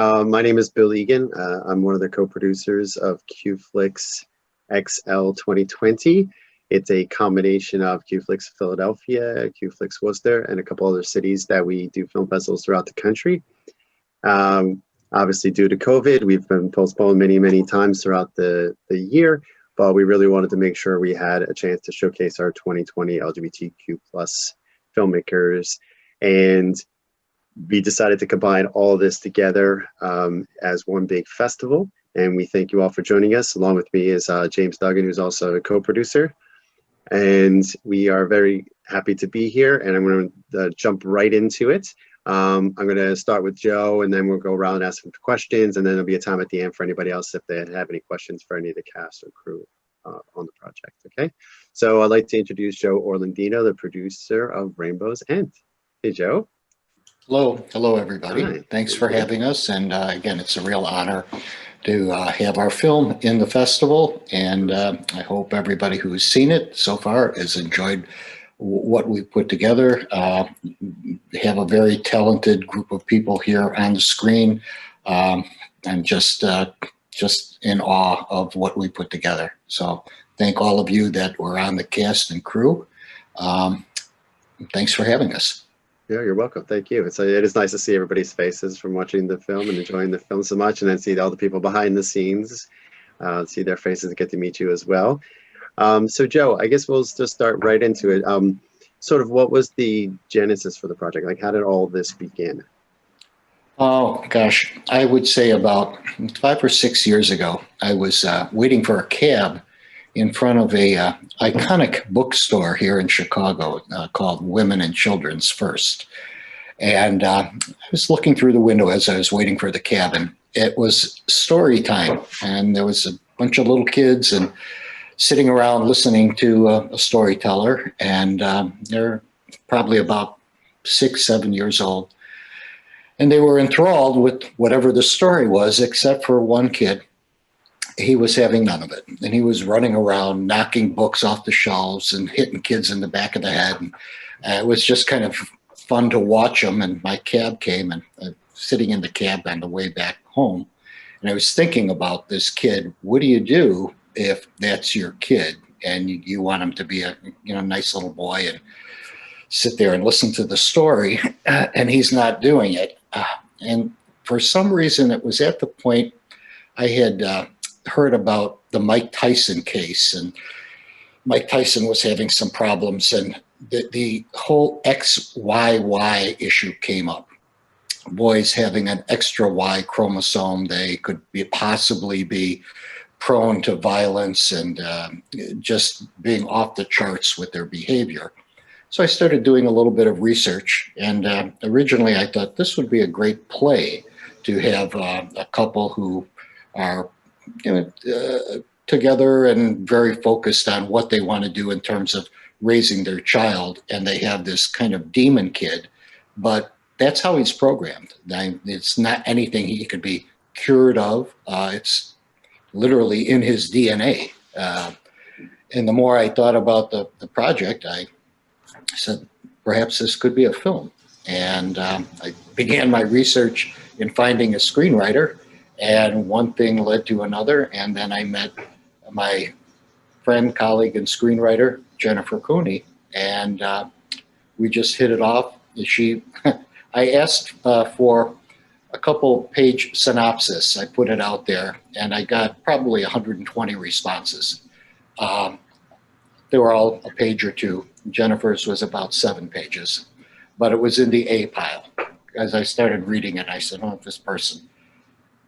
My name is Bill Egan. I'm one of the co-producers of qFLIX XL 2020. It's a combination of qFLIX Philadelphia, qFLIX Worcester, and a couple other cities that we do film festivals throughout the country. Obviously, due to COVID, we've been postponed many times throughout the year, but we really wanted to make sure we had a chance to showcase our 2020 LGBTQ plus filmmakers. And we decided to combine all of this together as one big festival. And we thank you all for joining us. Along with me is James Duggan, who's also a co-producer. And we are very happy to be here. And I'm going to jump right into it. I'm going to start with Joe, and then we'll go around and ask some questions. And then there'll be a time at the end for anybody else if they have any questions for any of the cast or crew on the project. Okay. So I'd like to introduce Joe Orlandino, the producer of Rainbow's End. Hey, Joe. Hello, everybody. Hi. Thanks for having us. And again, it's a real honor to have our film in the festival. And I hope everybody who's seen it so far has enjoyed what we put together. We have a very talented group of people here on the screen. I'm just in awe of what we put together. So thank all of you that were on the cast and crew. Thanks for having us. Yeah, you're welcome. Thank you. It is nice to see everybody's faces from watching the film and enjoying the film so much, and then see all the people behind the scenes, see their faces and get to meet you as well. So Joe, I guess we'll just start right into it. Sort of what was the genesis for the project? Like, how did all this begin? Oh, gosh, I would say about 5 or 6 years ago, I was waiting for a cab in front of a iconic bookstore here in Chicago called Women and Children's First. And I was looking through the window as I was waiting for the cab, and it was story time. And there was a bunch of little kids and sitting around listening to a storyteller. And they're probably about 6, 7 years old. And they were enthralled with whatever the story was, except for one kid. He was having none of it. And he was running around, knocking books off the shelves and hitting kids in the back of the head. And it was just kind of fun to watch him. And my cab came, and sitting in the cab on the way back home. And I was thinking about this kid. What do you do if that's your kid and you want him to be a nice little boy and sit there and listen to the story, and he's not doing it? And for some reason, it was at the point I had heard about the Mike Tyson case, and Mike Tyson was having some problems, and the whole XYY issue came up. Boys having an extra Y chromosome, they could possibly be prone to violence and just being off the charts with their behavior. So I started doing a little bit of research, and originally I thought this would be a great play to have a couple who are together and very focused on what they want to do in terms of raising their child, and they have this kind of demon kid, but that's how he's programmed. It's not anything he could be cured of. It's literally in his DNA. And the more I thought about the project, I said, perhaps this could be a film. And I began my research in finding a screenwriter, and one thing led to another. And then I met my friend, colleague, and screenwriter, Jennifer Cooney, and we just hit it off. I asked for a couple page synopsis. I put it out there, and I got probably 120 responses. They were all a page or two. Jennifer's was about 7 pages, but it was in the A pile. As I started reading it, I said, oh, this person.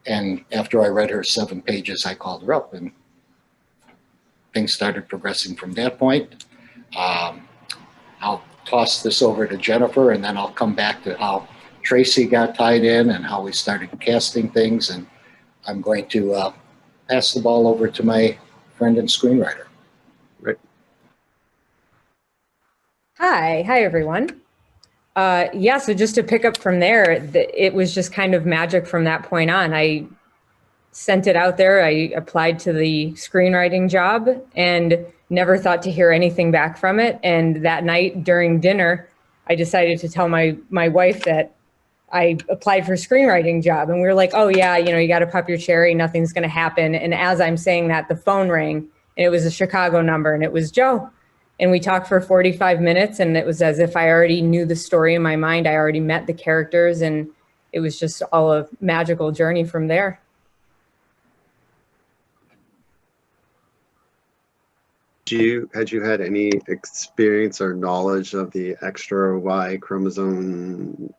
And after I read her 7 pages, I called her up, and things started progressing from that point. I'll toss this over to Jennifer, and then I'll come back to how Tracy got tied in and how we started casting things. And I'm going to pass the ball over to my friend and screenwriter. Right. Hi everyone. Yeah, so just to pick up from there, it was just kind of magic from that point on. I sent it out there. I applied to the screenwriting job and never thought to hear anything back from it. And that night during dinner, I decided to tell my wife that I applied for a screenwriting job, and we were like, oh yeah, you got to pop your cherry. Nothing's going to happen. And as I'm saying that, the phone rang, and it was a Chicago number, and it was Joe. And we talked for 45 minutes, and it was as if I already knew the story in my mind. I already met the characters, and it was just all a magical journey from there. Had you had any experience or knowledge of the extra Y chromosome,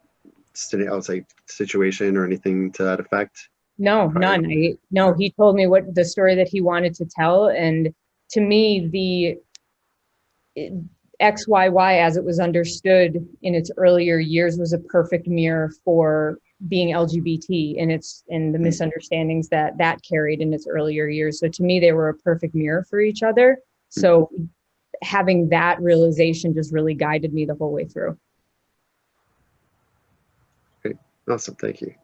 I would say, situation or anything to that effect? No, none. No, he told me what the story that he wanted to tell. And to me, the XYY, as it was understood in its earlier years, was a perfect mirror for being LGBT and the misunderstandings that carried in its earlier years. So to me, they were a perfect mirror for each other. So having that realization just really guided me the whole way through. Great. Awesome. Thank you.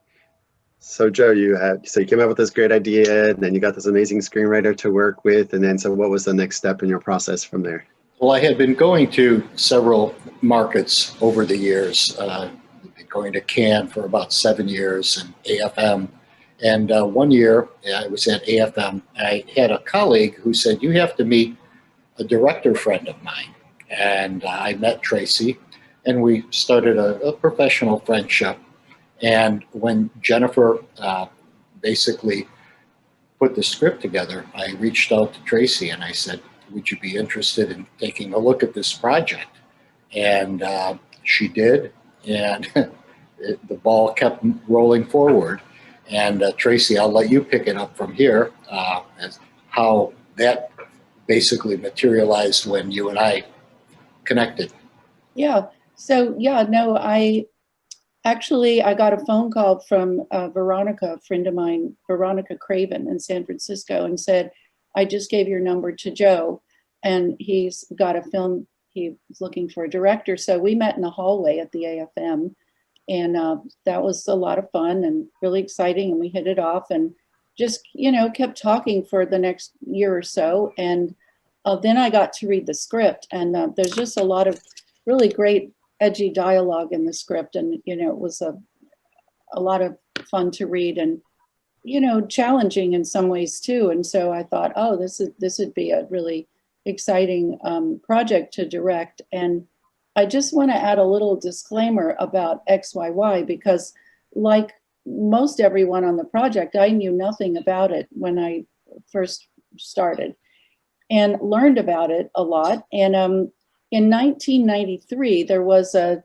So Joe, you came up with this great idea, and then you got this amazing screenwriter to work with. And then, so what was the next step in your process from there? Well, I had been going to several markets over the years, going to Cannes for about 7 years and AFM. And 1 year I was at AFM. I had a colleague who said, you have to meet a director friend of mine. And I met Tracy, and we started a professional friendship. And when Jennifer basically put the script together, I reached out to Tracy and I said, would you be interested in taking a look at this project? And she did, and the ball kept rolling forward. And Tracy, I'll let you pick it up from here, as how that basically materialized when you and I connected. Yeah. So yeah, no, I got a phone call from Veronica, a friend of mine, Veronica Craven in San Francisco, and said, I just gave your number to Joe, and he's got a film, he's looking for a director. So we met in the hallway at the AFM, and that was a lot of fun and really exciting, and we hit it off and just, kept talking for the next year or so. And then I got to read the script, and there's just a lot of really great edgy dialogue in the script, and it was a lot of fun to read, and challenging in some ways too. And so I thought, oh, this would be a really exciting project to direct. And I just want to add a little disclaimer about XYY, because like most everyone on the project, I knew nothing about it when I first started, and learned about it a lot. And in 1993, there was a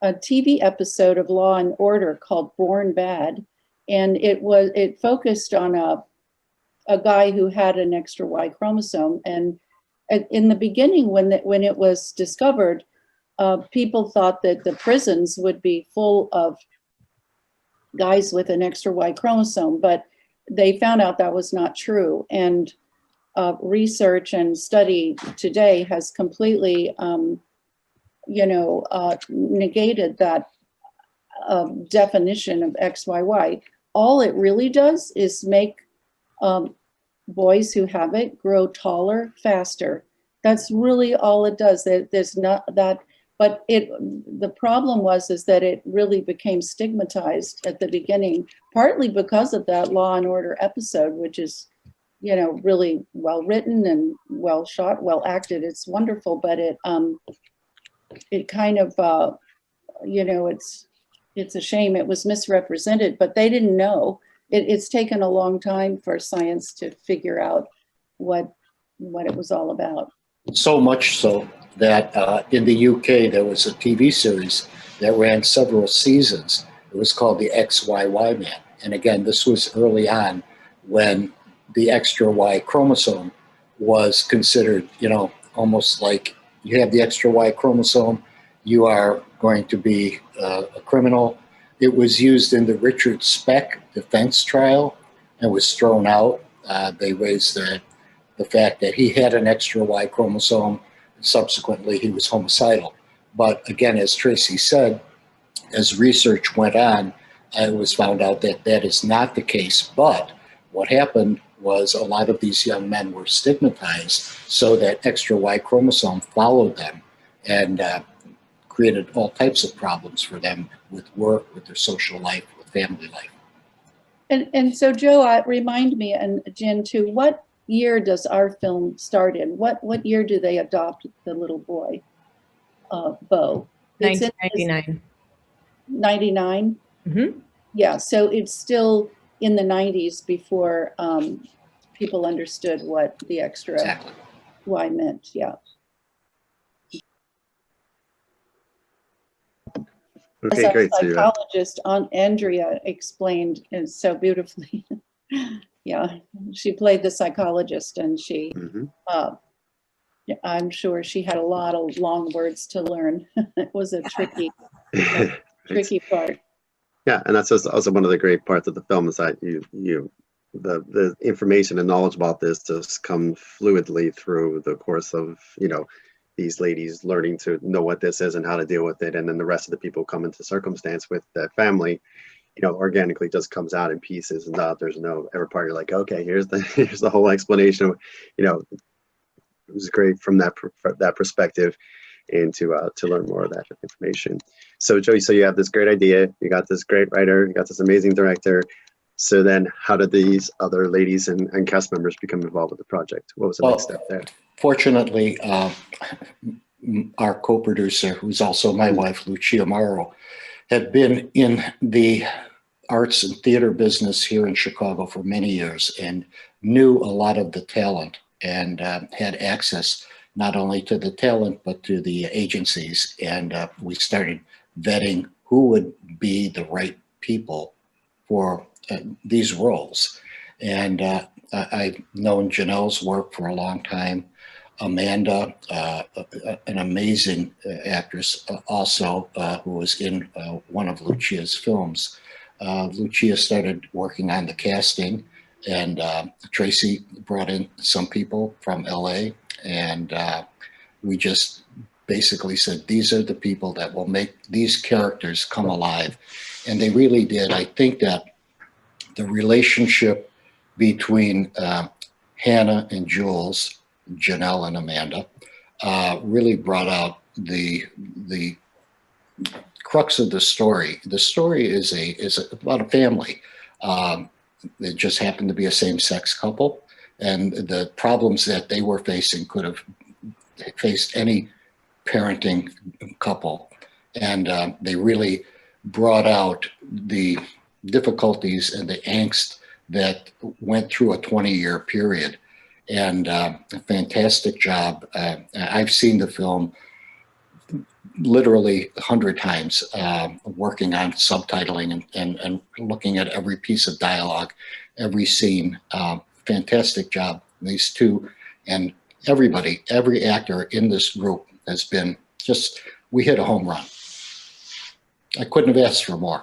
TV episode of Law and Order called Born Bad. And it focused on a guy who had an extra Y chromosome. And in the beginning, when it was discovered, people thought that the prisons would be full of guys with an extra Y chromosome, but they found out that was not true. And research and study today has completely, negated that definition of XYY. All it really does is make boys who have it grow taller faster. That's really all it does. There's not that, but the problem was that it really became stigmatized at the beginning, partly because of that Law and Order episode, which is, really well written and well shot, well acted. It's wonderful, but it kind of, it's a shame it was misrepresented, but they didn't know. It's taken a long time for science to figure out what it was all about. So much so that in the UK, there was a TV series that ran several seasons. It was called The XYY Man. And again, this was early on when the extra Y chromosome was considered, almost like you have the extra Y chromosome, you are going to be a criminal. It was used in the Richard Speck defense trial and was thrown out. They raised the fact that he had an extra Y chromosome, and subsequently he was homicidal. But again, as Tracy said, as research went on, it was found out that that is not the case. But what happened was a lot of these young men were stigmatized, so that extra Y chromosome followed them and created all types of problems for them with work, with their social life, with family life. And so, Joe, remind me, and Jen too, what year does our film start in? What year do they adopt the little boy, Beau? It's in 1999. 99? Mm-hmm. Yeah, so it's still in the 90s before people understood what the extra Exactly. Y meant, yeah. As Okay, our great. So, psychologist, Aunt Andrea explained so beautifully. Yeah, she played the psychologist, and she, I'm sure she had a lot of long words to learn. It was a tricky part. yeah, and that's also one of the great parts of the film is that the information and knowledge about this just come fluidly through the course of, these ladies learning to know what this is and how to deal with it, and then the rest of the people come into circumstance with that family, organically just comes out in pieces, and there's no ever part you're like, okay, here's the whole explanation. It was great from that perspective, and to learn more of that information. So Joey, so you have this great idea, you got this great writer, you got this amazing director. So then how did these other ladies and cast members become involved with the project? What was the next step there? Fortunately, our co-producer, who's also my wife, Lucia Morrow, had been in the arts and theater business here in Chicago for many years and knew a lot of the talent, and had access not only to the talent but to the agencies. And we started vetting who would be the right people for these roles. And I've known Janelle's work for a long time. Amanda, an amazing actress, also, who was in one of Lucia's films. Lucia started working on the casting, and Tracy brought in some people from LA, and we just basically said, these are the people that will make these characters come alive. And they really did. I think that the relationship between Hannah and Jules, Janelle and Amanda, really brought out the crux of the story. The story is about a family. It just happened to be a same-sex couple, and the problems that they were facing could have faced any parenting couple. And they really brought out the difficulties and the angst that went through a 20-year period. And a fantastic job. I've seen the film literally 100 times, working on subtitling and looking at every piece of dialogue, every scene. Fantastic job. These two and everybody, every actor in this group has been just, we hit a home run. I couldn't have asked for more.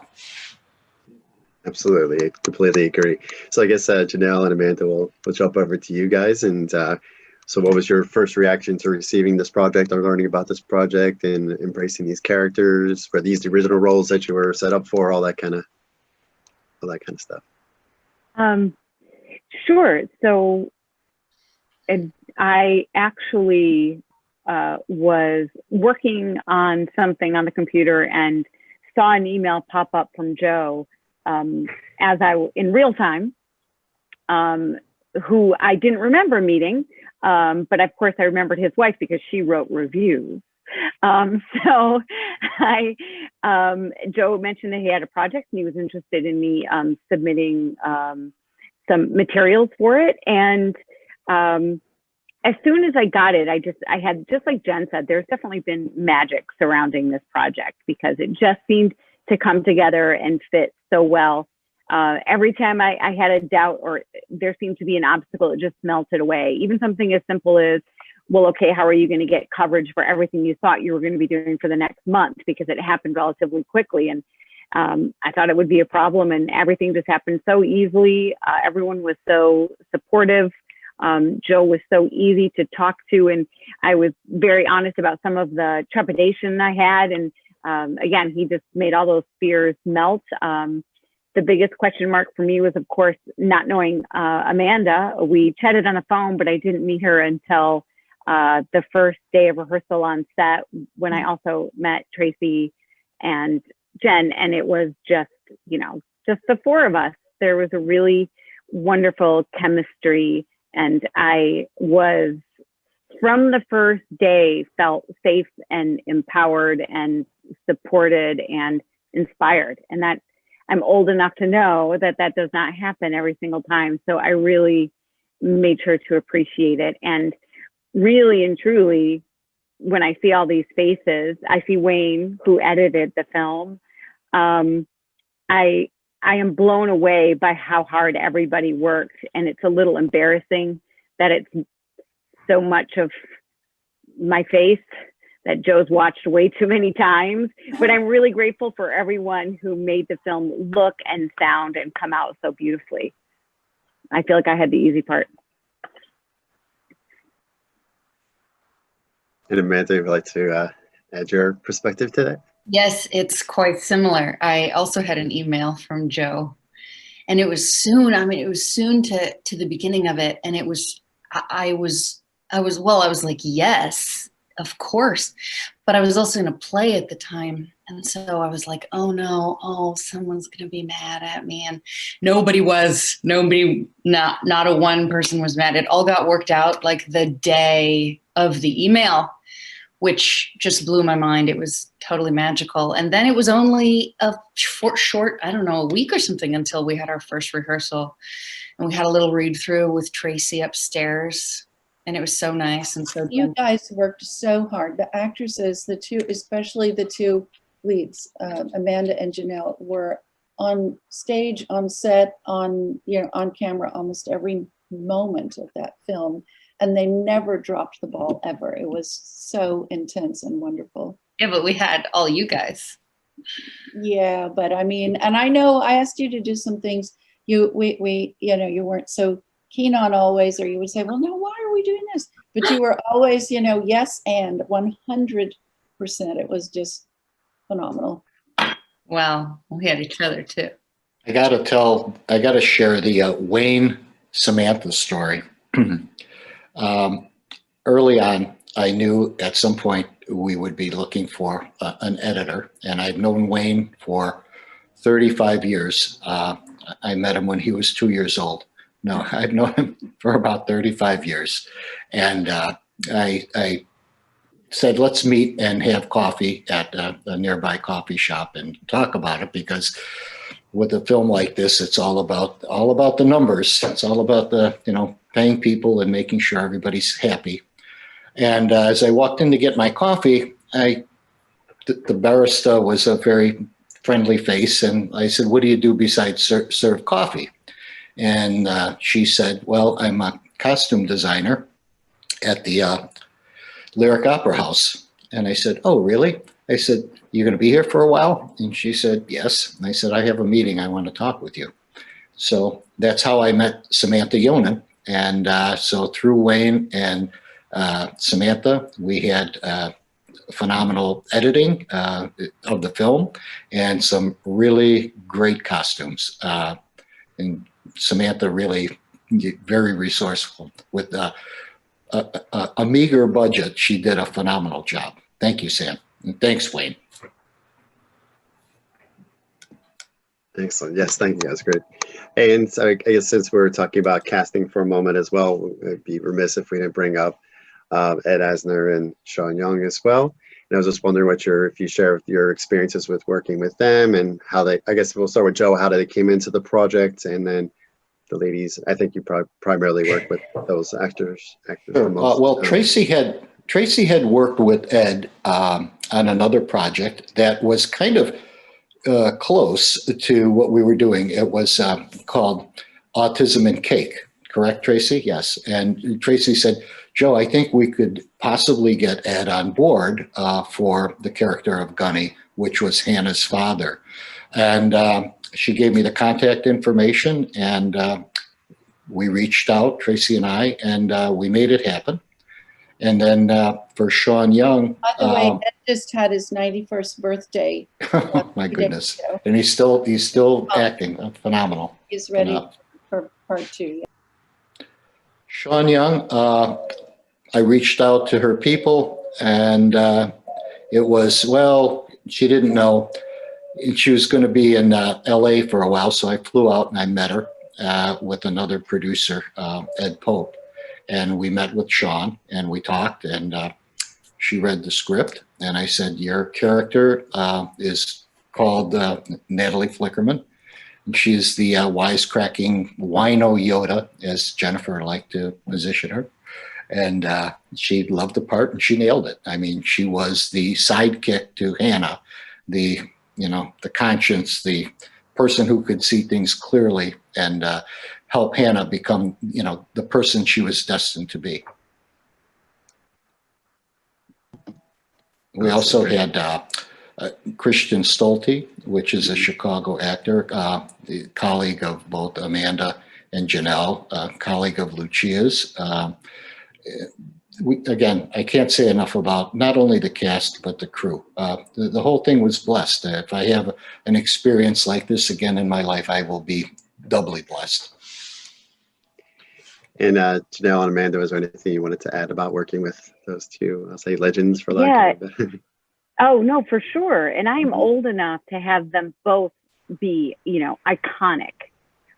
Absolutely, I completely agree. So I guess Janelle and Amanda will jump over to you guys. And so what was your first reaction to receiving this project or learning about this project and embracing these characters? Were these the original roles that you were set up for? All that kind of stuff. Sure. So I actually was working on something on the computer and saw an email pop up from Joe in real time, who I didn't remember meeting, but of course I remembered his wife because she wrote reviews. So Joe mentioned that he had a project and he was interested in me submitting some materials for it. And as soon as I got it, I had, just like Jen said, there's definitely been magic surrounding this project because it just seemed to come together and fit so well. Every time I had a doubt or there seemed to be an obstacle, it just melted away. Even something as simple as, well, okay, how are you going to get coverage for everything you thought you were going to be doing for the next month? Because it happened relatively quickly. And I thought it would be a problem, and everything just happened so easily. Everyone was so supportive. Joe was so easy to talk to, and I was very honest about some of the trepidation I had. And again, he just made all those fears melt. The biggest question mark for me was, of course, not knowing Amanda. We chatted on the phone, but I didn't meet her until the first day of rehearsal on set when I also met Tracy and Jen, and it was just, just the four of us. There was a really wonderful chemistry, and I was, from the first day, felt safe and empowered and supported and inspired. And that I'm old enough to know that that does not happen every single time. So I really made sure to appreciate it. And really and truly, when I see all these faces, I see Wayne, who edited the film. I am blown away by how hard everybody worked. And it's a little embarrassing that it's so much of my face that Joe's watched way too many times, but I'm really grateful for everyone who made the film look and sound and come out so beautifully. I feel like I had the easy part. And Amanda, would you like to add your perspective to that? Yes, it's quite similar. I also had an email from Joe, and it was soon. I mean, it was soon to the beginning of it, and it was. I was like, yes, of course, but I was also in a play at the time, and so I was like, oh no, someone's gonna be mad at me, and nobody was. Not a one person was mad. It all got worked out like the day of the email, which just blew my mind. It was totally magical. And then it was only a short, I don't know, a week or something until we had our first rehearsal. And we had a little read through with Tracy upstairs. And it was so nice and so You gentle. guys worked so hard. The actresses, the two, especially the two leads, Amanda and Janelle, were on stage, on set, on camera almost every moment of that film. And they never dropped the ball ever. It was so intense and wonderful. Yeah, but we had all you guys. Yeah, but I mean, and I know I asked you to do some things you weren't so keen on always, or you would say, well, no, why are we doing this? But you were always, yes, and 100%. It was just phenomenal. Well, we had each other too. I got to share the Wayne Samantha story. Early on, I knew at some point we would be looking for an editor, and I'd known Wayne for 35 years. I met him when he was 2 years old. No, I've known him for about 35 years. And I said, let's meet and have coffee at a nearby coffee shop and talk about it, because with a film like this, it's all about the numbers. It's all about the, paying people and making sure everybody's happy. And as I walked in to get my coffee, the barista was a very friendly face. And I said, what do you do besides serve coffee? And she said, well, I'm a costume designer at the Lyric Opera House. And I said, oh, really? I said, you're going to be here for a while? And she said, yes. And I said, I have a meeting. I want to talk with you. So that's how I met Samantha Yonan. And so through Wayne and Samantha, we had phenomenal editing of the film and some really great costumes. And Samantha really very resourceful with a meager budget. She did a phenomenal job. Thank you, Sam. And thanks, Wayne. Excellent. Yes, thank you. That's great. And so I guess since we're talking about casting for a moment as well, it'd be remiss if we didn't bring up Ed Asner and Sean Young as well. And I was just wondering if you share your experiences with working with them and how they, I guess we'll start with Joe, how they came into the project, and then the ladies. I think you primarily work with those actors. Sure. Well, Tracy had worked with Ed on another project that was kind of close to what we were doing. It was called Autism and Cake. Correct, Tracy? Yes. And Tracy said, Joe, I think we could possibly get Ed on board for the character of Gunny, which was Hannah's father. And she gave me the contact information, and we reached out, Tracy and I, and we made it happen. And then for Sean Young. By the way, Ed just had his 91st birthday. Oh my goodness. And he's still acting. Phenomenal. He's ready for part 2. Sean Young, I reached out to her people, and it was, well, she didn't know. She was going to be in LA for a while, so I flew out and I met her with another producer, Ed Pope. And we met with Sean and we talked, and she read the script. And I said, your character is called Natalie Flickerman. And she's the wisecracking wino Yoda, as Jennifer liked to position her. And she loved the part and she nailed it. I mean, she was the sidekick to Hannah, the conscience, the person who could see things clearly and help Hannah become, the person she was destined to be. We also had Christian Stolte, which is a Chicago actor, the colleague of both Amanda and Janelle, colleague of Lucia's. Again, I can't say enough about not only the cast, but the crew. The whole thing was blessed. If I have an experience like this again in my life, I will be doubly blessed. And Janelle and Amanda, was there anything you wanted to add about working with those two, I'll say legends for lack of a Oh, no, for sure. And I'm old enough to have them both be, iconic,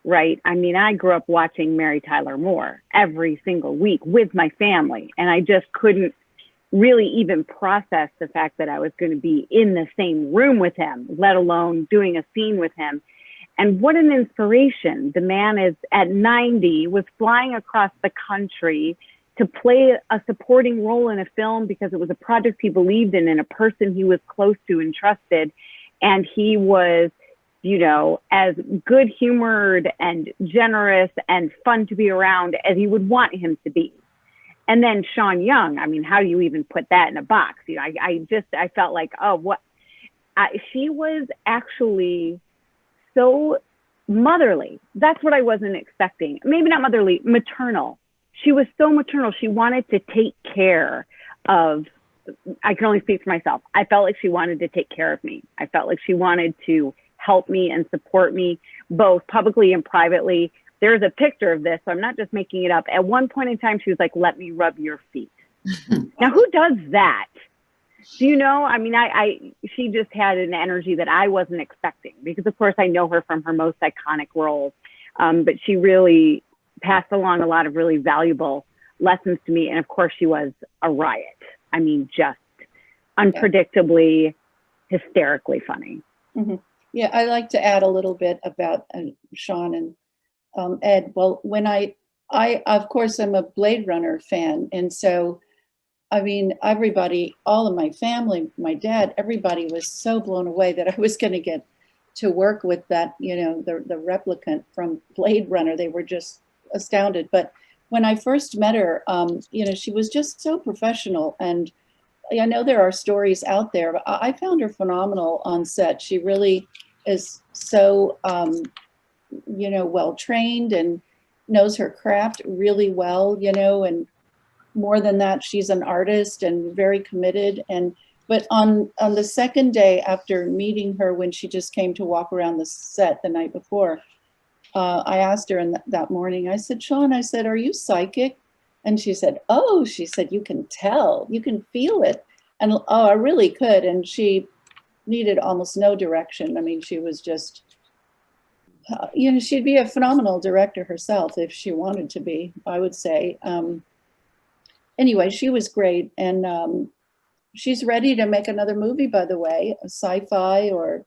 right? I mean, I grew up watching Mary Tyler Moore every single week with my family, and I just couldn't really even process the fact that I was going to be in the same room with him, let alone doing a scene with him. And what an inspiration. The man is at 90, was flying across the country to play a supporting role in a film because it was a project he believed in and a person he was close to and trusted. And he was, as good humored and generous and fun to be around as you would want him to be. And then Sean Young, I mean, how do you even put that in a box? I felt like, she was actually so motherly. That's what I wasn't expecting. Maybe not motherly, maternal. She was so maternal. She wanted to take care of, I can only speak for myself. I felt like she wanted to take care of me. I felt like she wanted to help me and support me both publicly and privately. There's a picture of this, so I'm not just making it up. At one point in time, she was like, let me rub your feet. Now, who does that? Do you know? I mean, she just had an energy that I wasn't expecting because, of course, I know her from her most iconic roles. But she really passed along a lot of really valuable lessons to me. And, of course, she was a riot. I mean, just unpredictably, hysterically funny. Mm-hmm. Yeah, I like to add a little bit about Sean and Ed. Well, when I of course, I'm a Blade Runner fan. And so, I mean, everybody, all of my family, my dad, everybody was so blown away that I was going to get to work with that, the replicant from Blade Runner. They were just astounded. But when I first met her, she was just so professional. And I know there are stories out there, but I found her phenomenal on set. She really is so, well-trained and knows her craft really well, and more than that, she's an artist and very committed. But on the second day after meeting her, when she just came to walk around the set the night before, I asked her that morning, I said, Sean, I said, are you psychic? And she said, you can tell, you can feel it. And I really could. And she needed almost no direction. I mean, she was just, she'd be a phenomenal director herself if she wanted to be, I would say. Anyway, she was great. And she's ready to make another movie, by the way, a sci-fi, or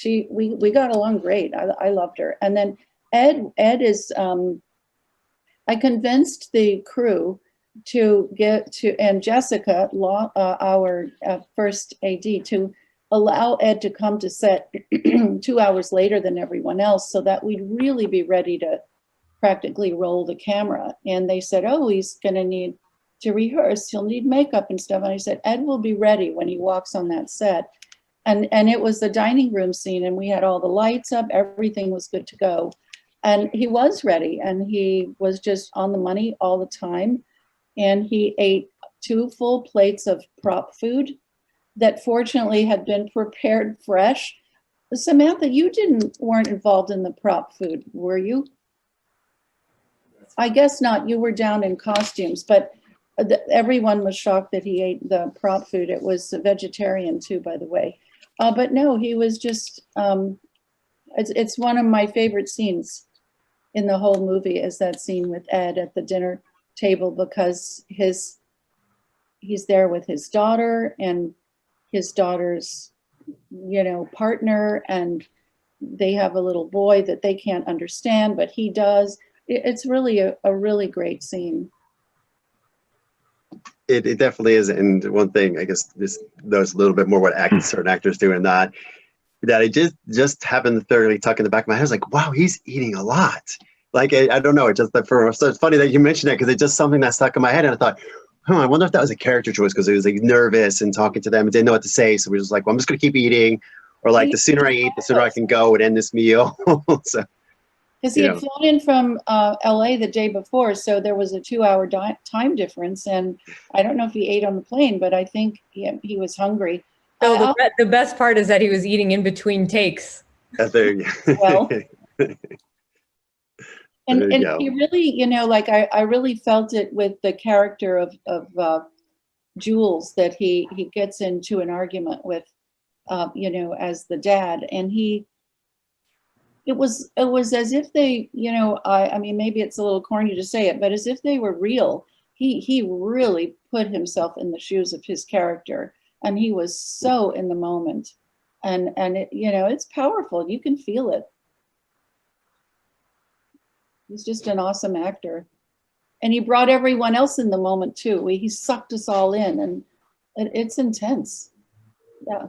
we got along great. I loved her. And then Ed is, I convinced the crew to get to, and Jessica, our first AD, to allow Ed to come to set 2 hours later than everyone else so that we'd really be ready to practically roll the camera. And they said, he's going to need to rehearse. He'll need makeup and stuff. And I said, Ed will be ready when he walks on that set. And it was the dining room scene, and we had all the lights up. Everything was good to go. And he was ready, and he was just on the money all the time. And he ate 2 full plates of prop food that fortunately had been prepared fresh. Samantha, you weren't involved in the prop food, were you? I guess not. You were down in costumes, but everyone was shocked that he ate the prop food. It was vegetarian too, by the way. But no, he was just, it's one of my favorite scenes in the whole movie, is that scene with Ed at the dinner table, because he's there with his daughter and his daughter's, partner, and they have a little boy that they can't understand, but he does. It's really a really great scene. It definitely is. And one thing, I guess this knows a little bit more what certain actors do in that I just happened to thoroughly tuck in the back of my head. I was like, wow, he's eating a lot. Like, I don't know. It's just that so it's funny that you mentioned that, because it's just something that stuck in my head. And I thought, I wonder if that was a character choice, because he was like nervous and talking to them and didn't know what to say. So we was like, well, I'm just going to keep eating, or like the sooner I eat, the sooner I can go and end this meal. So. Because he had flown in from LA the day before, so there was a 2-hour time difference, and I don't know if he ate on the plane, but I think he was hungry. So the best part is that he was eating in between takes. Well, and he really, like I really felt it with the character of Jules, that he gets into an argument with, as the dad, and it was as if they, I mean, maybe it's a little corny to say it, but as if they were real. He really put himself in the shoes of his character, and he was so in the moment, and it, it's powerful. You can feel it. He's just an awesome actor, and he brought everyone else in the moment too. He sucked us all in, and it's intense. Yeah.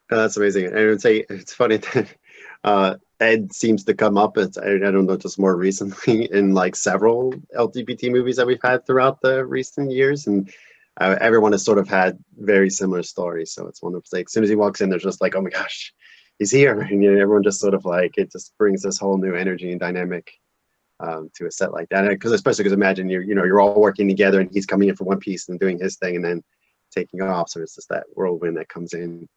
That's amazing. And I would say it's funny that Ed seems to come up, I don't know, just more recently in like several LGBT movies that we've had throughout the recent years. And everyone has sort of had very similar stories. So it's one of those, like, as soon as he walks in, there's just like, oh my gosh, he's here. And everyone just sort of like, it just brings this whole new energy and dynamic to a set like that. Especially because imagine you're all working together, and he's coming in for one piece and doing his thing and then taking off. So it's just that whirlwind that comes in.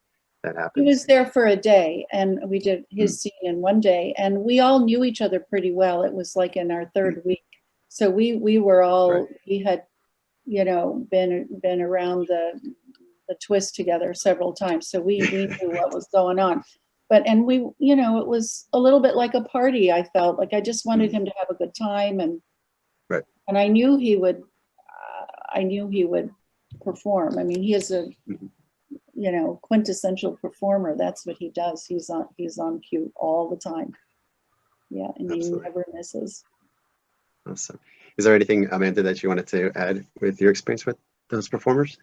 That happens. He was there for a day, and we did his scene in one day, and we all knew each other pretty well. It was like in our third week, so we were all we had, been around the twist together several times, so we knew what was going on. And we, it was a little bit like a party. I felt like I just wanted him to have a good time, and I knew he would. I knew he would perform. I mean, he is a quintessential performer. That's what he does. He's on cue all the time. Yeah, and Absolutely. He never misses. Awesome. Is there anything, Amanda, that you wanted to add with your experience with those performers?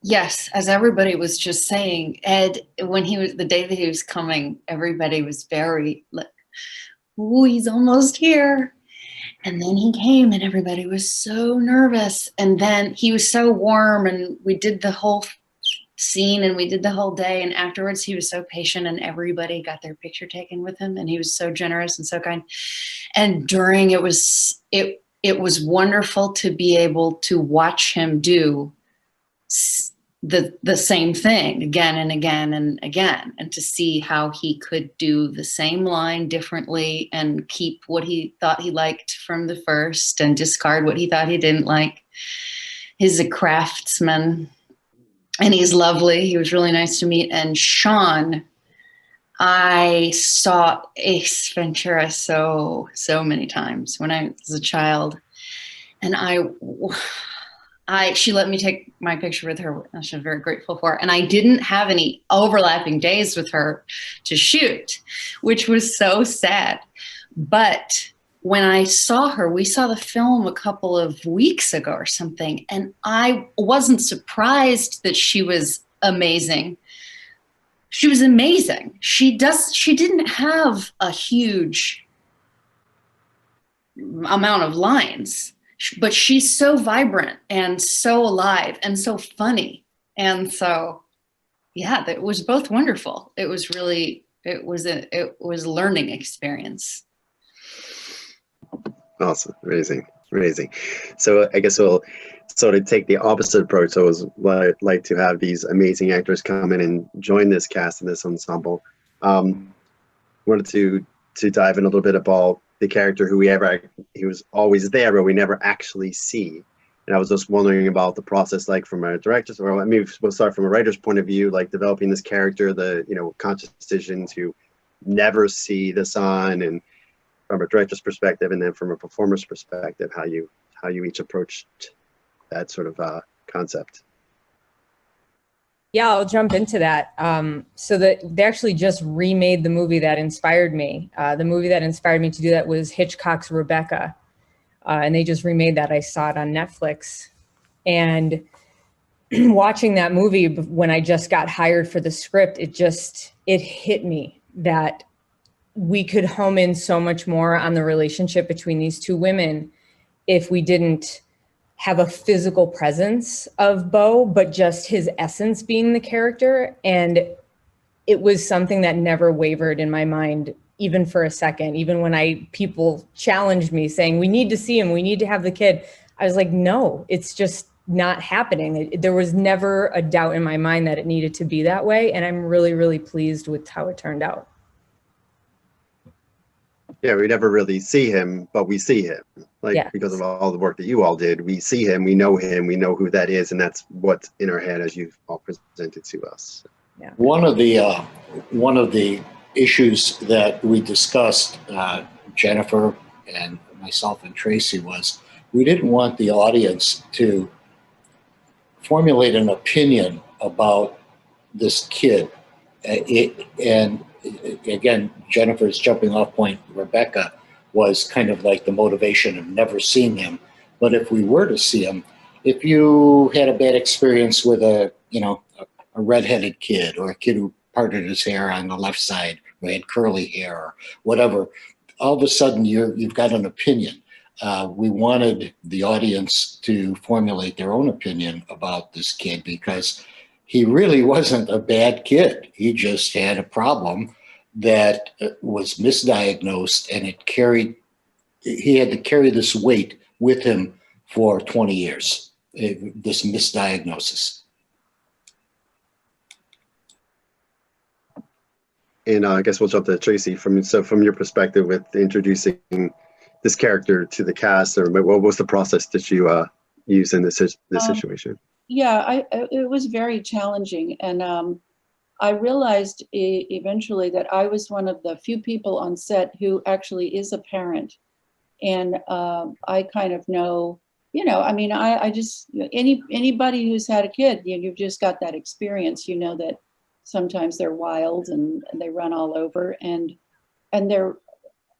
Yes, as everybody was just saying, Ed, when the day that he was coming, everybody was very like, "Ooh, he's almost here." And then he came, and everybody was so nervous. And then he was so warm, and we did the whole scene, and we did the whole day. And afterwards, he was so patient, and everybody got their picture taken with him. And he was so generous and so kind. And during it was wonderful to be able to watch him do the same thing again and again and again, and to see how he could do the same line differently and keep what he thought he liked from the first and discard what he thought he didn't like. He's a craftsman, and he's lovely. He was really nice to meet. And Sean, I saw Ace Ventura so many times when I was a child, and she let me take my picture with her, which I'm very grateful for. And I didn't have any overlapping days with her to shoot, which was so sad. But when I saw her, we saw the film a couple of weeks ago or something, and I wasn't surprised that she was amazing. She was amazing. She didn't have a huge amount of lines, but she's so vibrant and so alive and so funny. And so, yeah, it was both wonderful. It was a learning experience. Awesome. Amazing. So I guess we'll sort of take the opposite approach. So it was like to have these amazing actors come in and join this cast and this ensemble. Wanted to dive in a little bit about the character he was always there, but we never actually see. And I was just wondering about the process, like from a director's, or I mean, we'll start from a writer's point of view, like developing this character, the, you know, conscious decision to never see the sun, and from a director's perspective, and then from a performer's perspective, how you each approached that sort of concept. Yeah, I'll jump into that. So they actually just remade the movie that inspired me. The movie that inspired me to do that was Hitchcock's Rebecca. And they just remade that. I saw it on Netflix. And watching that movie when I just got hired for the script, it hit me that we could home in so much more on the relationship between these two women if we didn't have a physical presence of Beau, but just his essence being the character. And it was something that never wavered in my mind, even for a second. Even when people challenged me saying, we need to see him, we need to have the kid. I was like, no, it's just not happening. There was never a doubt in my mind that it needed to be that way. And I'm really, really pleased with how it turned out. Yeah, we never really see him, but we see him. Like, yeah. Because of all the work that you all did, we see him, we know who that is, and that's what's in our head as you've all presented to us. Yeah. One of the issues that we discussed, Jennifer and myself and Tracy, was we didn't want the audience to formulate an opinion about this kid. And again, Jennifer's jumping off point, Rebecca, was kind of like the motivation of never seeing him. But if we were to see him, if you had a bad experience with a redheaded kid, or a kid who parted his hair on the left side, or had curly hair, or whatever, all of a sudden you've got an opinion. We wanted the audience to formulate their own opinion about this kid, because he really wasn't a bad kid. He just had a problem that was misdiagnosed, and he had to carry this weight with him for 20 years, this misdiagnosis. And I guess we'll jump to Tracy. From your perspective with introducing this character to the cast, or what was the process that you use in this situation? Yeah, it was very challenging. And I realized eventually that I was one of the few people on set who actually is a parent. And I kind of know, I mean, I just, anybody who's had a kid, you've just got that experience, that sometimes they're wild and they run all over, and they're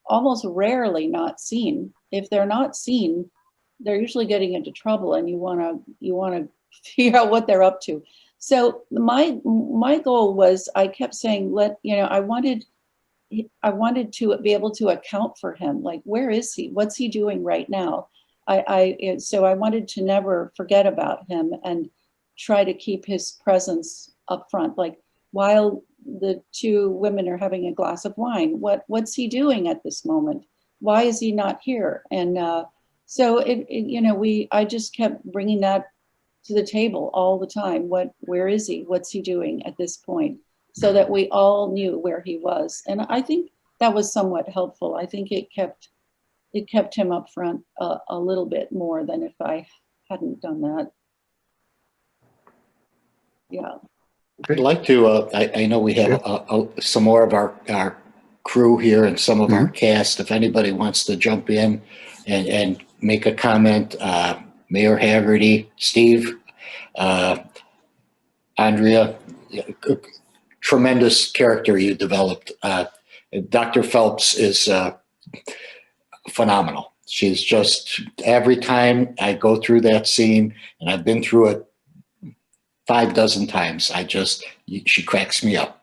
almost rarely not seen. If they're not seen, they're usually getting into trouble, and you want to figure out what they're up to. So my goal was, I kept saying, I wanted to be able to account for him. Like, where is he? What's he doing right now? So I wanted to never forget about him and try to keep his presence up front. Like, while the two women are having a glass of wine, what's he doing at this moment? Why is he not here? And so I just kept bringing that to the table all the time. Where is he? What's he doing at this point? So that we all knew where he was. And I think that was somewhat helpful. I think it kept him up front a little bit more than if I hadn't done that. Yeah. I'd like to, I know we have some more of our crew here and some of our cast. If anybody wants to jump in and make a comment, Mayor Haggerty, Steve, Andrea, tremendous character you developed. Dr. Phelps is phenomenal. She's just, every time I go through that scene, and I've been through it 6 times, she cracks me up.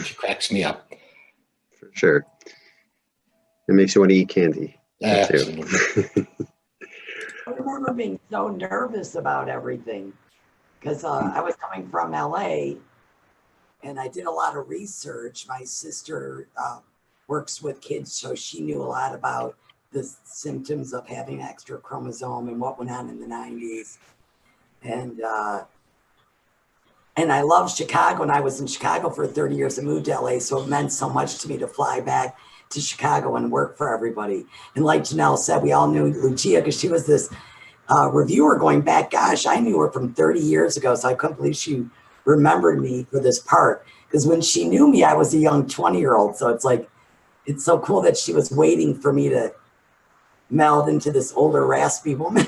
She cracks me up. For sure. It makes you want to eat candy. Absolutely. I remember being so nervous about everything because I was coming from LA and I did a lot of research. My sister works with kids, so she knew a lot about the symptoms of having extra chromosome and what went on in the 90s. And I love Chicago, and I was in Chicago for 30 years and moved to LA, so it meant so much to me to fly back to Chicago and work for everybody. And like Janelle said, we all knew Lucia because she was this reviewer going back. Gosh, I knew her from 30 years ago, so I couldn't believe she remembered me for this part. Because when she knew me, I was a young 20-year-old. So it's like, it's so cool that she was waiting for me to meld into this older, raspy woman.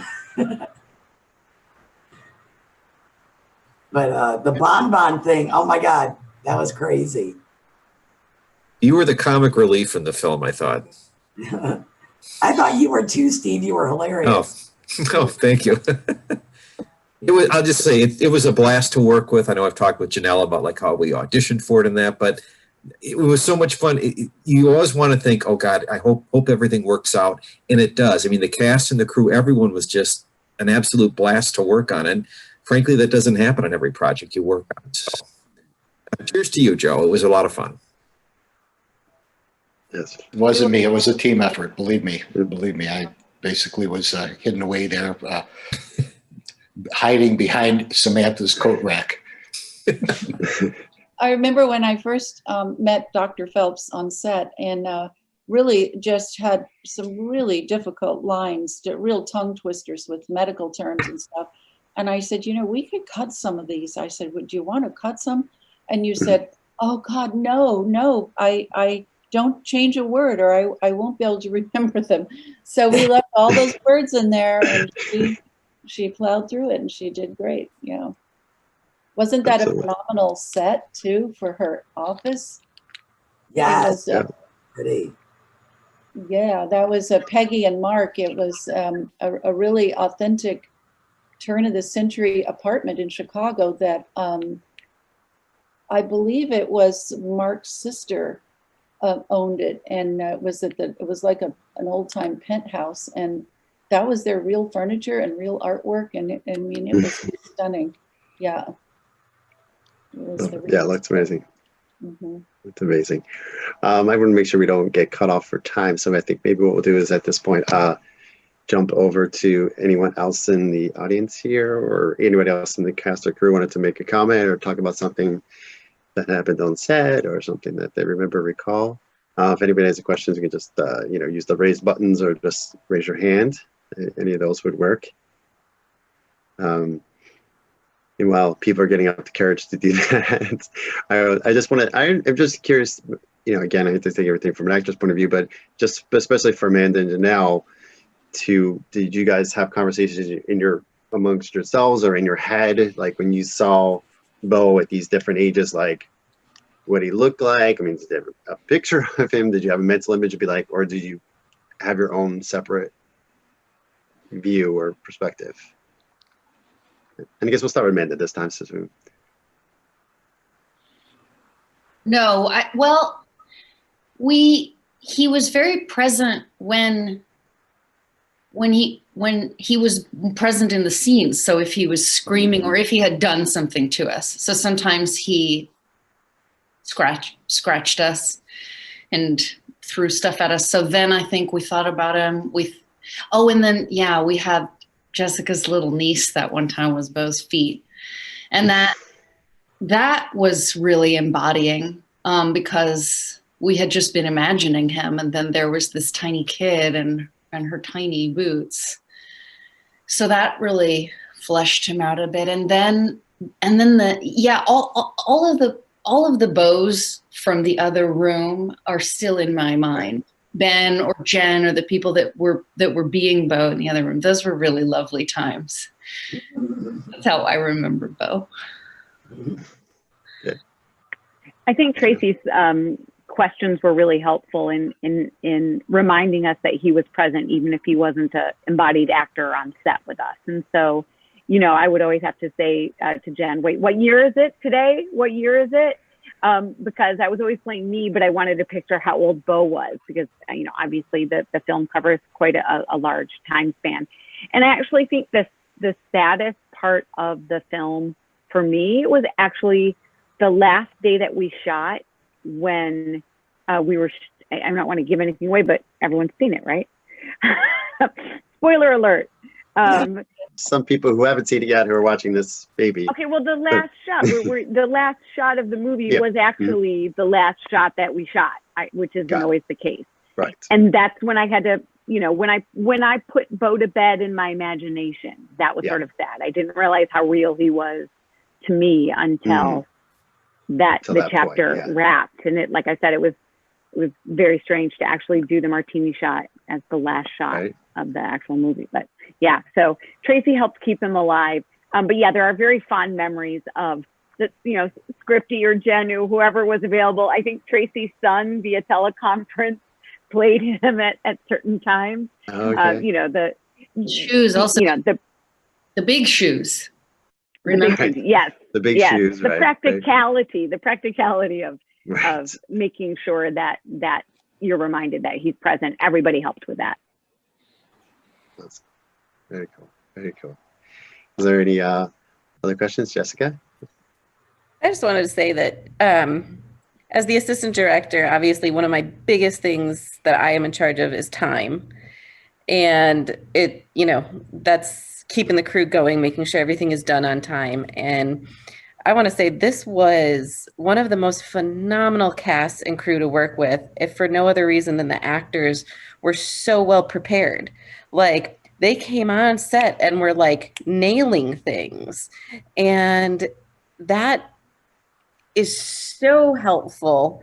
But the bonbon thing, oh my God, that was crazy. You were the comic relief in the film, I thought. I thought you were too, Steve. You were hilarious. Oh, thank you. It was, I'll just say it was a blast to work with. I know I've talked with Janelle about like how we auditioned for it and that, but it was so much fun. You always want to think, oh God, I hope everything works out. And it does. I mean, the cast and the crew, everyone was just an absolute blast to work on. And frankly, that doesn't happen on every project you work on. So cheers to you, Joe. It was a lot of fun. Yes. It wasn't me. It was a team effort. Believe me. Believe me. I basically was hidden away there, hiding behind Samantha's coat rack. I remember when I first met Dr. Phelps on set, and really just had some really difficult lines, real tongue twisters with medical terms and stuff. And I said, you know, we could cut some of these. I said, would you want to cut some? And you said, oh God, no, I don't change a word or I won't be able to remember them. So we left all those words in there, and she plowed through it and she did great. You know, wasn't that Absolutely. a phenomenal set too for her office? Yes, Was, pretty. yeah, that was Peggy and Mark. It was a really authentic turn of the century apartment in Chicago that I believe it was Mark's sister owned it, and it was like an old time penthouse, and that was their real furniture and real artwork, and I mean it was stunning. Yeah. Yeah, it looks amazing. Mm-hmm. It's amazing. I want to make sure we don't get cut off for time, so I think maybe what we'll do is at this point jump over to anyone else in the audience here, or anybody else in the cast or crew wanted to make a comment or talk about something that happened on set or something that they remember, recall. If anybody has any questions, you can just use the raise buttons or just raise your hand. Any of those would work. Meanwhile, people are getting up the courage to do that. I'm just curious, again, I hate to take everything from an actor's point of view, but just especially for Amanda and Janelle, did you guys have conversations amongst yourselves or in your head, like when you saw Beau at these different ages, like what he looked like? I mean, did you have a picture of him? Did you have a mental image to be like, or did you have your own separate view or perspective? And I guess we'll start with Amanda this time. No, he was very present when he was present in the scenes. So if he was screaming or if he had done something to us. So sometimes he scratched us and threw stuff at us. So then I think we thought about him. And then, yeah, we had Jessica's little niece that one time was Beau's feet. And that was really embodying because we had just been imagining him. And then there was this tiny kid and her tiny boots. So that really fleshed him out a bit. And then all of the Beaus from the other room are still in my mind. Ben or Jen or the people that were being Beau in the other room. Those were really lovely times. That's how I remember Beau. I think Tracy's questions were really helpful in reminding us that he was present, even if he wasn't an embodied actor on set with us. And so, I would always have to say to Jen, wait, what year is it today? What year is it? Because I was always playing me, but I wanted to picture how old Beau was because, obviously the film covers quite a large time span. And I actually think the saddest part of the film for me was actually the last day that we shot when we were, I don't want to give anything away, but everyone's seen it, right? Spoiler alert. Some people who haven't seen it yet who are watching this, maybe. Okay, well, the last shot, the last shot of the movie was actually the last shot that we shot, which isn't always the case. Right. And that's when I had to, when I put Beau to bed in my imagination, that was sort of sad. I didn't realize how real he was to me until the chapter wrapped. And it, like I said, it was very strange to actually do the martini shot as the last shot of the actual movie. But yeah, so Tracy helped keep him alive. But yeah, there are very fond memories of the, Scripty or Jen or whoever was available. I think Tracy's son via teleconference played him at certain times. Okay. The shoes also, the big shoes. Remember? Yes. The big shoes, the practicality of making sure that you're reminded that he's present. Everybody helped with that. That's very cool. Very cool. Is there any other questions, Jessica? I just wanted to say that as the assistant director, obviously one of my biggest things that I am in charge of is time. And that's keeping the crew going, making sure everything is done on time. And I want to say this was one of the most phenomenal casts and crew to work with, if for no other reason than the actors were so well prepared. Like, they came on set and were like nailing things. And that is so helpful,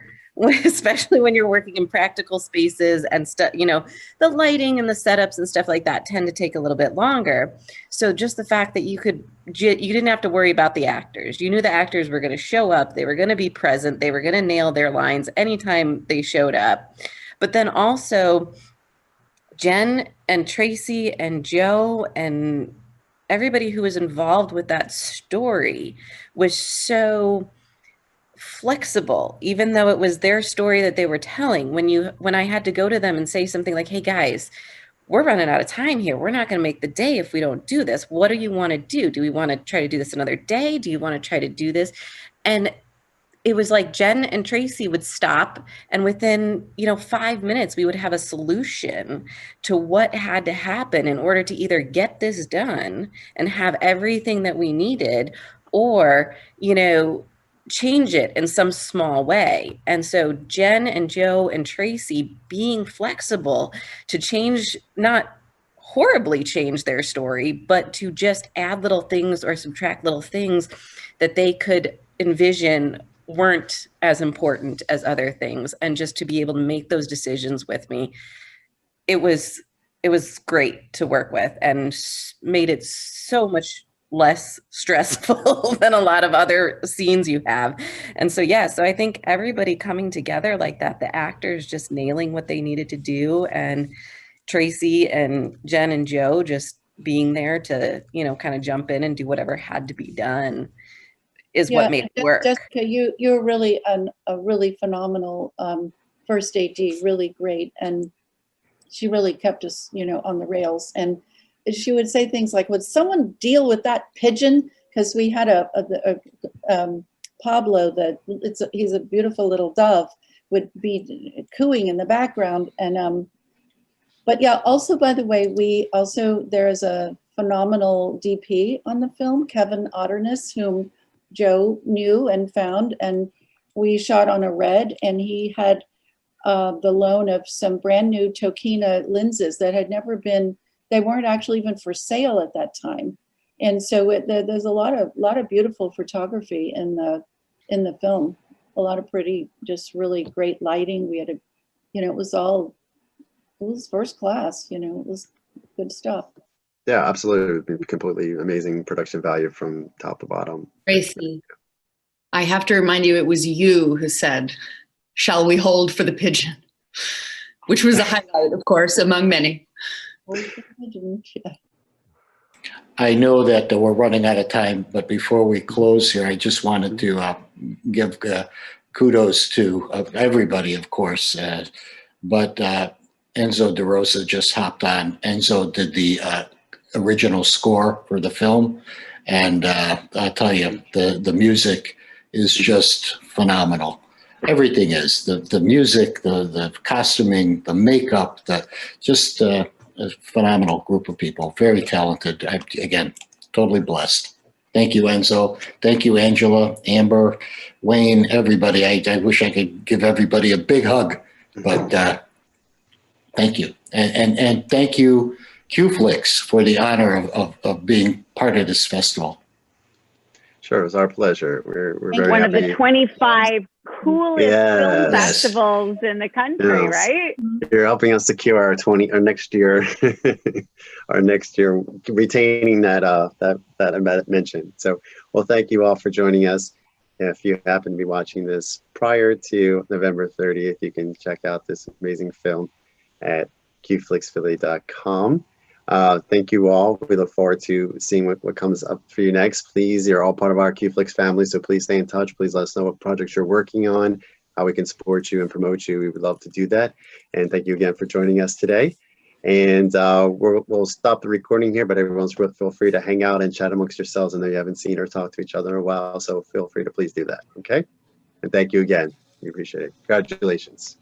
especially when you're working in practical spaces and stuff, the lighting and the setups and stuff like that tend to take a little bit longer. So just the fact that you didn't have to worry about the actors. You knew the actors were going to show up. They were going to be present. They were going to nail their lines anytime they showed up. But then also Jen and Tracy and Joe and everybody who was involved with that story was so flexible, even though it was their story that they were telling. When I had to go to them and say something like, hey guys, we're running out of time here. We're not going to make the day if we don't do this. What do you want to do? Do we want to try to do this another day? Do you want to try to do this? And it was like Jen and Tracy would stop, and within 5 minutes we would have a solution to what had to happen in order to either get this done and have everything that we needed, or change it in some small way. And so Jen and Joe and Tracy being flexible to change, not horribly change their story, but to just add little things or subtract little things that they could envision weren't as important as other things, and just to be able to make those decisions with me, it was great to work with and made it so much less stressful than a lot of other scenes you have. And so so I think everybody coming together like that, the actors just nailing what they needed to do, and Tracy and Jen and Joe just being there to kind of jump in and do whatever had to be done is what made it work. Jessica, you're really a really phenomenal first AD, really great, and she really kept us on the rails. And she would say things like, would someone deal with that pigeon? Because we had a Pablo, he's a beautiful little dove, would be cooing in the background. And but yeah, also, by the way, there is a phenomenal DP on the film, Kevin Otterness, whom Joe knew and found, and we shot on a red, and he had the loan of some brand new Tokina lenses that had never been, they weren't actually even for sale at that time. And so there's a lot of beautiful photography in the film, a lot of pretty, just really great lighting. We had it was first class, it was good stuff. Yeah, absolutely. Completely amazing production value from top to bottom. Tracy, I have to remind you, it was you who said, "Shall we hold for the pigeon?" Which was a highlight, of course, among many. I know that we're running out of time, but before we close here, I just wanted to give kudos to everybody, of course. But Enzo DeRosa just hopped on. Enzo did the original score for the film, and I'll tell you, the music is just phenomenal. Everything is the music, the costuming, the makeup, just a phenomenal group of people, very talented. Again, totally blessed. Thank you, Enzo. Thank you, Angela, Amber, Wayne, everybody. I wish I could give everybody a big hug, but Thank you. And thank you, qFLIX, for the honor of being part of this festival. Sure, it was our pleasure. We're very One happy. of the 25 coolest film Yes. festivals in the country, Yes. right? You're helping us secure our next year, our next year, retaining that I mentioned. So, well, thank you all for joining us. If you happen to be watching this prior to November 30th, you can check out this amazing film at qFLIXphilly.com. Thank you all. We look forward to seeing what comes up for you next. Please, you're all part of our qFLIX family, so please stay in touch. Please let us know what projects you're working on, how we can support you and promote you. We would love to do that. And thank you again for joining us today. And we'll stop the recording here, but everyone's feel free to hang out and chat amongst yourselves. I know you haven't seen or talked to each other in a while, so feel free to please do that. Okay. And thank you again. We appreciate it. Congratulations.